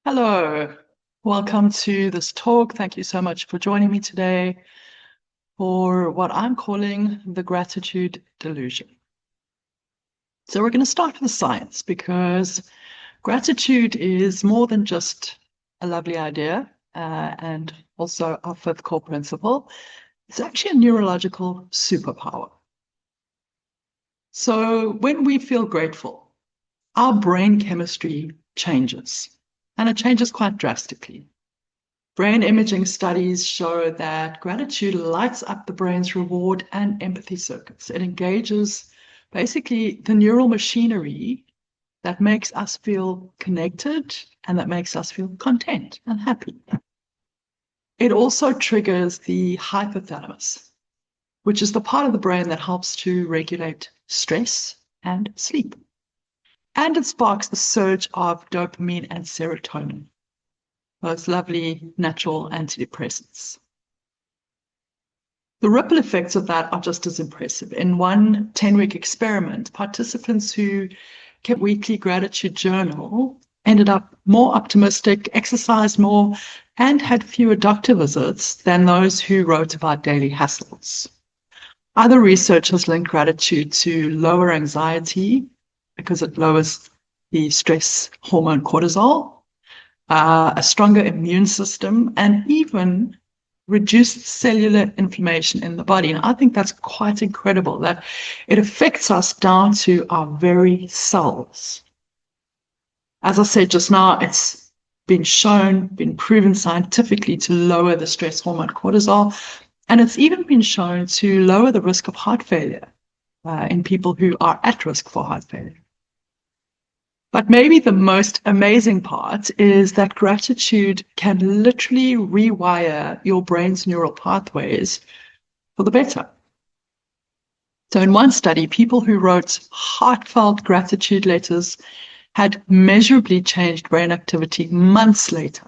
Hello, welcome to this talk. Thank you so much for joining me today for what I'm calling the Gratitude Delusion. So we're going to start with the science because gratitude is more than just a lovely idea and also our fifth core principle. It's actually a neurological superpower. So when we feel grateful, our brain chemistry changes, and it changes quite drastically. Brain imaging studies show that gratitude lights up the brain's reward and empathy circuits. It engages basically the neural machinery that makes us feel connected and that makes us feel content and happy. It also triggers the hypothalamus, which is the part of the brain that helps to regulate stress and sleep. And it sparks the surge of dopamine and serotonin, those lovely natural antidepressants. The ripple effects of that are just as impressive. In one 10-week experiment, participants who kept weekly gratitude journal ended up more optimistic, exercised more, and had fewer doctor visits than those who wrote about daily hassles. Other research has linked gratitude to lower anxiety because it lowers the stress hormone cortisol, a stronger immune system, and even reduced cellular inflammation in the body. And I think that's quite incredible that it affects us down to our very cells. As I said just now, it's been proven scientifically to lower the stress hormone cortisol, and it's even been shown to lower the risk of heart failure in people who are at risk for heart failure. But maybe the most amazing part is that gratitude can literally rewire your brain's neural pathways for the better. So in one study, people who wrote heartfelt gratitude letters had measurably changed brain activity months later.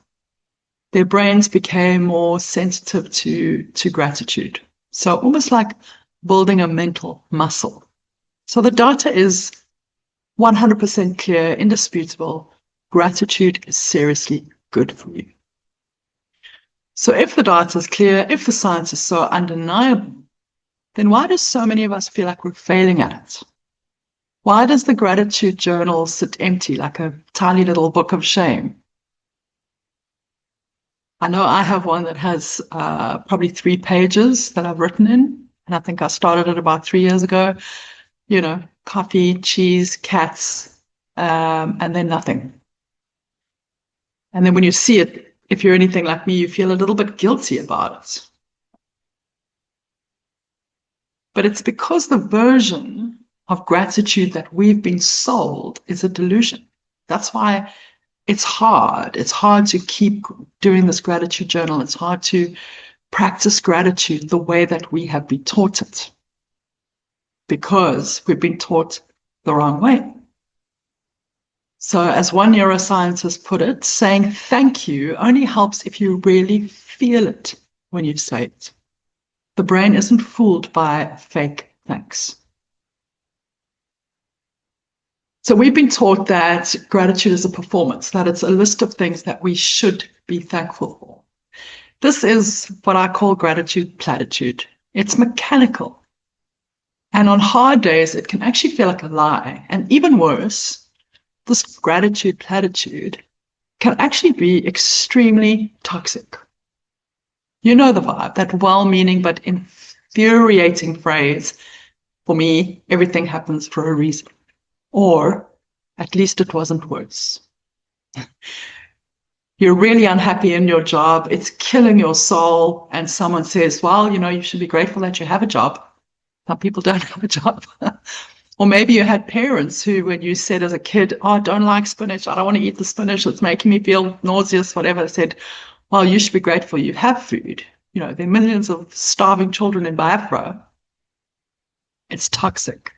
Their brains became more sensitive to gratitude. So almost like building a mental muscle. So the data is 100% clear, indisputable. Gratitude is seriously good for you. So if the data is clear, if the science is so undeniable, then why do so many of us feel like we're failing at it? Why does the gratitude journal sit empty like a tiny little book of shame? I know I have one that has probably 3 pages that I've written in, and I think I started it about 3 years ago. You know, coffee, cheese, cats, and then nothing. And then when you see it, if you're anything like me, you feel a little bit guilty about it. But it's because the version of gratitude that we've been sold is a delusion. That's why it's hard. It's hard to keep doing this gratitude journal. It's hard to practice gratitude the way that we have been taught it, because we've been taught the wrong way. So as one neuroscientist put it, saying thank you only helps if you really feel it when you say it. The brain isn't fooled by fake thanks. So we've been taught that gratitude is a performance, that it's a list of things that we should be thankful for. This is what I call gratitude platitude. It's mechanical. And on hard days, it can actually feel like a lie. And even worse, this gratitude platitude can actually be extremely toxic. You know the vibe, that well-meaning but infuriating phrase, for me, everything happens for a reason. Or at least it wasn't worse. You're really unhappy in your job, it's killing your soul, and someone says, well, you should be grateful that you have a job. Some people don't have a job. Or maybe you had parents who, when you said as a kid, oh, I don't like spinach, I don't want to eat the spinach, it's making me feel nauseous, whatever, said, well, you should be grateful you have food. There are millions of starving children in Biafra. It's toxic.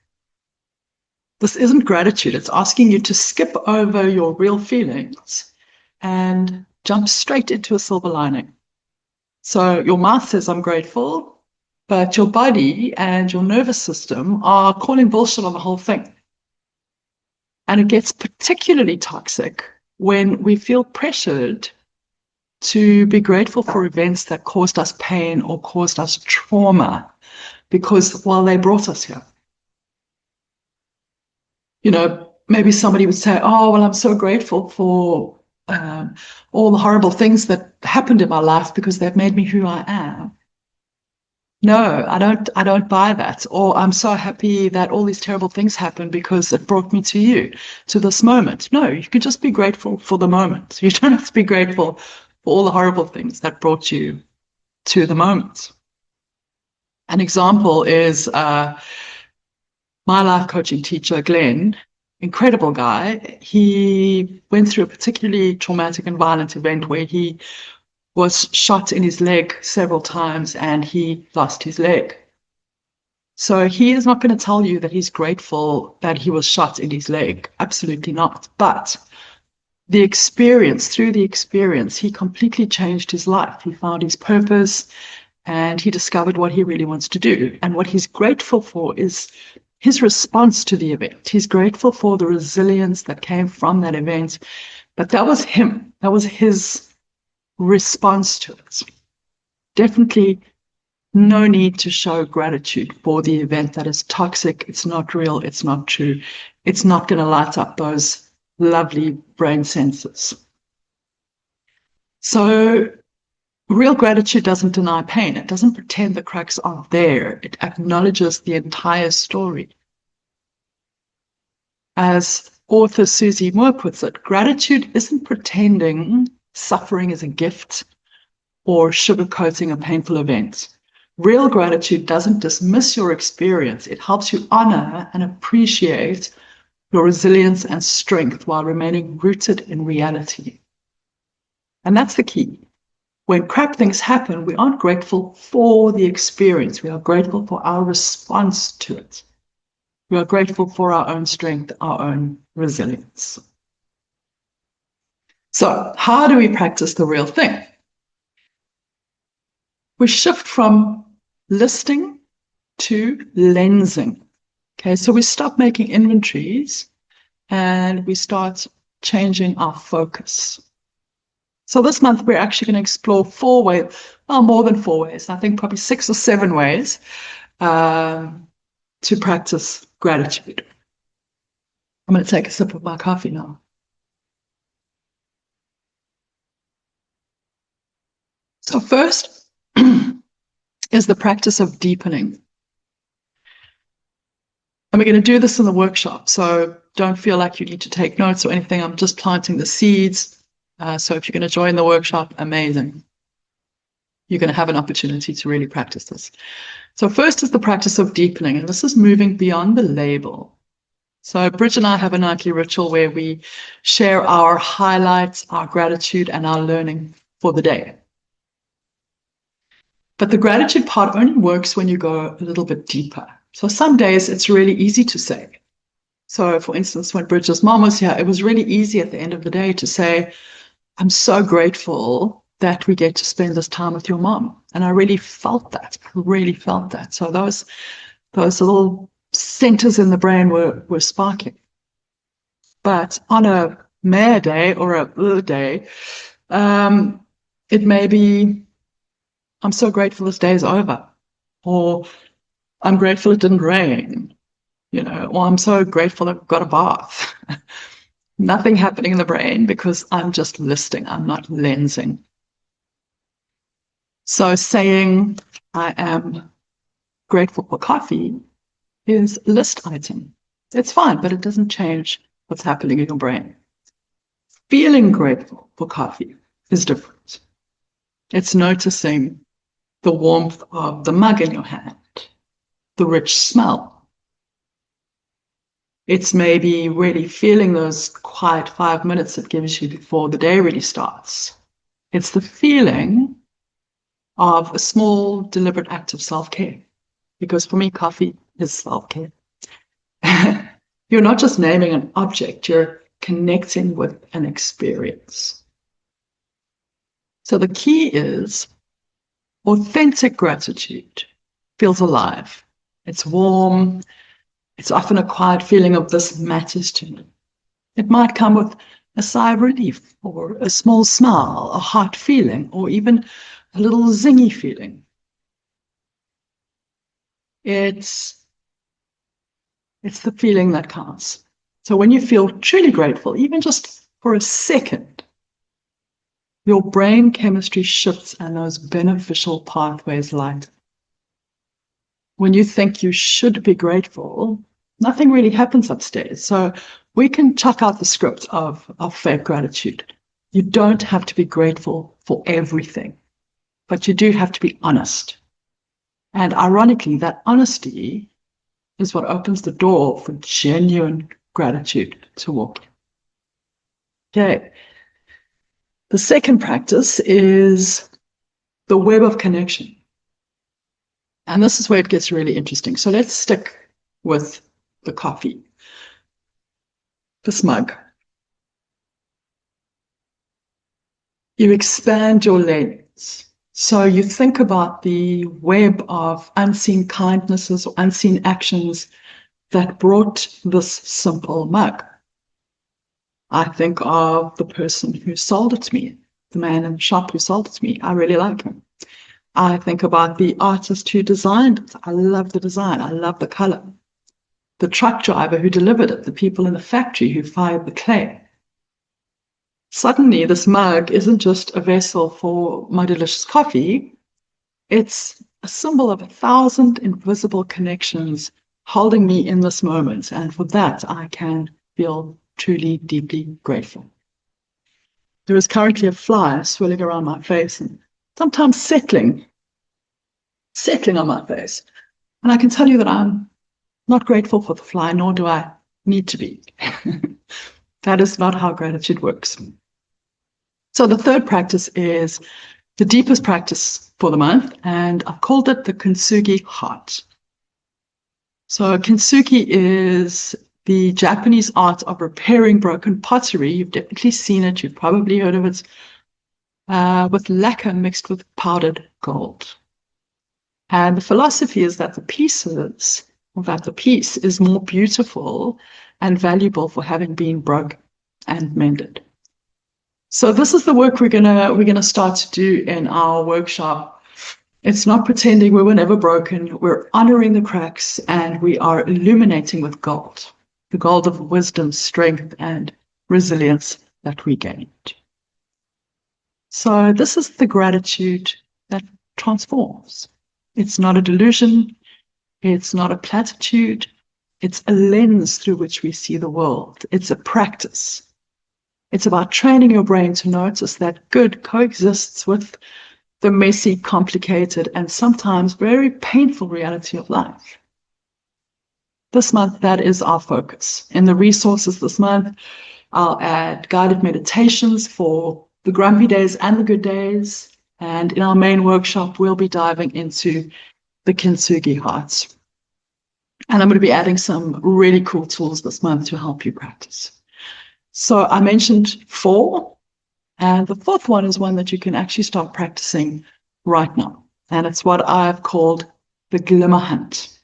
This isn't gratitude. It's asking you to skip over your real feelings and jump straight into a silver lining. So your mouth says, I'm grateful, but your body and your nervous system are calling bullshit on the whole thing. And it gets particularly toxic when we feel pressured to be grateful for events that caused us pain or caused us trauma, because, well, they brought us here. Maybe somebody would say, oh, well, I'm so grateful for all the horrible things that happened in my life because they've made me who I am. No, I don't buy that. Or I'm so happy that all these terrible things happened because it brought me to you, to this moment. No, you can just be grateful for the moment. You don't have to be grateful for all the horrible things that brought you to the moment. An example is my life coaching teacher, Glenn, incredible guy. He went through a particularly traumatic and violent event where he was shot in his leg several times and he lost his leg. So he is not going to tell you that he's grateful that he was shot in his leg. Absolutely not. But through the experience, he completely changed his life. He found his purpose and he discovered what he really wants to do. And what he's grateful for is his response to the event. He's grateful for the resilience that came from that event. But that was him. That was his response to it. Definitely no need to show gratitude for the event that is toxic. It's not real. It's not true. It's not going to light up those lovely brain sensors. So real gratitude doesn't deny pain. It doesn't pretend the cracks aren't there. It acknowledges the entire story. As author Susie Moore puts it, gratitude isn't pretending suffering is a gift or sugarcoating a painful event. Real gratitude doesn't dismiss your experience. It helps you honor and appreciate your resilience and strength while remaining rooted in reality. And that's the key. When crap things happen, we aren't grateful for the experience. We are grateful for our response to it. We are grateful for our own strength, our own resilience. So how do we practice the real thing? We shift from listing to lensing. Okay, so we stop making inventories and we start changing our focus. So this month, we're actually going to explore 4 ways, well, more than 4 ways. I think probably 6 or 7 ways to practice gratitude. I'm going to take a sip of my coffee now. So first is the practice of deepening. And we're going to do this in the workshop. So don't feel like you need to take notes or anything. I'm just planting the seeds. So if you're going to join the workshop, amazing. You're going to have an opportunity to really practice this. So first is the practice of deepening, and this is moving beyond the label. So Bridget and I have a nightly ritual where we share our highlights, our gratitude, and our learning for the day. But the gratitude part only works when you go a little bit deeper. So some days it's really easy to say. So for instance, when Bridget's mom was here, it was really easy at the end of the day to say, I'm so grateful that we get to spend this time with your mom. And I really felt that. So those little centers in the brain were sparking. But on a meh day or a day, it may be, I'm so grateful this day is over. Or I'm grateful it didn't rain. Or I'm so grateful I've got a bath. Nothing happening in the brain because I'm just listing. I'm not lensing. So saying I am grateful for coffee is a list item. It's fine, but it doesn't change what's happening in your brain. Feeling grateful for coffee is different. It's noticing the warmth of the mug in your hand, the rich smell. It's maybe really feeling those quiet 5 minutes it gives you before the day really starts. It's the feeling of a small, deliberate act of self-care. Because for me, coffee is self-care. You're not just naming an object, you're connecting with an experience. So the key is authentic gratitude feels alive. It's warm. It's often a quiet feeling of this matters to me. It might come with a sigh of relief, or a small smile, a heart feeling, or even a little zingy feeling. It's the feeling that counts. So when you feel truly grateful, even just for a second, your brain chemistry shifts and those beneficial pathways light. When you think you should be grateful, nothing really happens upstairs. So we can chuck out the script of fake gratitude. You don't have to be grateful for everything, but you do have to be honest. And ironically, that honesty is what opens the door for genuine gratitude to walk in. Okay. The second practice is the web of connection. And this is where it gets really interesting. So let's stick with the coffee, this mug. You expand your lens. So you think about the web of unseen kindnesses or unseen actions that brought this simple mug. I think of the person who sold it to me, the man in the shop who sold it to me. I really like him. I think about the artist who designed it. I love the design. I love the color. The truck driver who delivered it, the people in the factory who fired the clay. Suddenly, this mug isn't just a vessel for my delicious coffee. It's a symbol of 1,000 invisible connections holding me in this moment. And for that, I can feel truly, deeply grateful. There is currently a fly swirling around my face and sometimes settling on my face. And I can tell you that I'm not grateful for the fly, nor do I need to be. That is not how gratitude works. So the third practice is the deepest practice for the month, and I've called it the kintsugi heart. So kintsugi is the Japanese art of repairing broken pottery. You've definitely seen it. You've probably heard of it, with lacquer mixed with powdered gold. And the philosophy is that the piece is more beautiful and valuable for having been broken and mended. So this is the work we're gonna start to do in our workshop. It's not pretending we were never broken. We're honoring the cracks, and we are illuminating with gold, the gold of wisdom, strength, and resilience that we gained. So this is the gratitude that transforms. It's not a delusion. It's not a platitude. It's a lens through which we see the world. It's a practice. It's about training your brain to notice that good coexists with the messy, complicated, and sometimes very painful reality of life. This month, that is our focus. In the resources this month, I'll add guided meditations for the grumpy days and the good days. And in our main workshop, we'll be diving into the kintsugi hearts. And I'm going to be adding some really cool tools this month to help you practice. So I mentioned 4, and the 4th one is one that you can actually start practicing right now. And it's what I've called the glimmer hunt.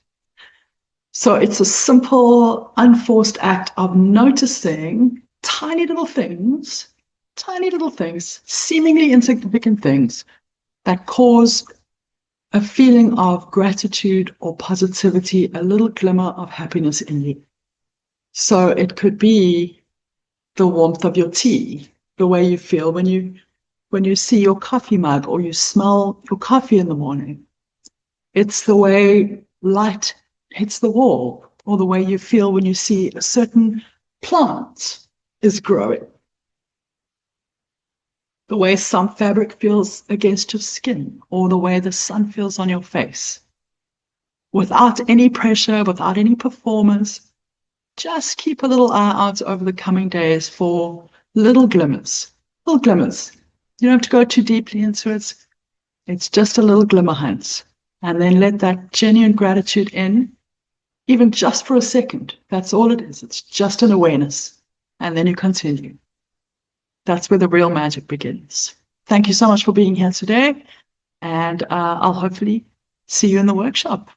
So it's a simple, unforced act of noticing tiny little things, seemingly insignificant things that cause a feeling of gratitude or positivity, a little glimmer of happiness in you. So it could be the warmth of your tea, the way you feel when you see your coffee mug or you smell your coffee in the morning. It's the way light hits the wall, or the way you feel when you see a certain plant is growing. The way some fabric feels against your skin, or the way the sun feels on your face. Without any pressure, without any performance, just keep a little eye out over the coming days for little glimmers. You don't have to go too deeply into it. It's just a little glimmer hunt. And then let that genuine gratitude in, even just for a second. That's all it is. It's just an awareness. And then you continue. That's where the real magic begins. Thank you so much for being here today. And I'll hopefully see you in the workshop.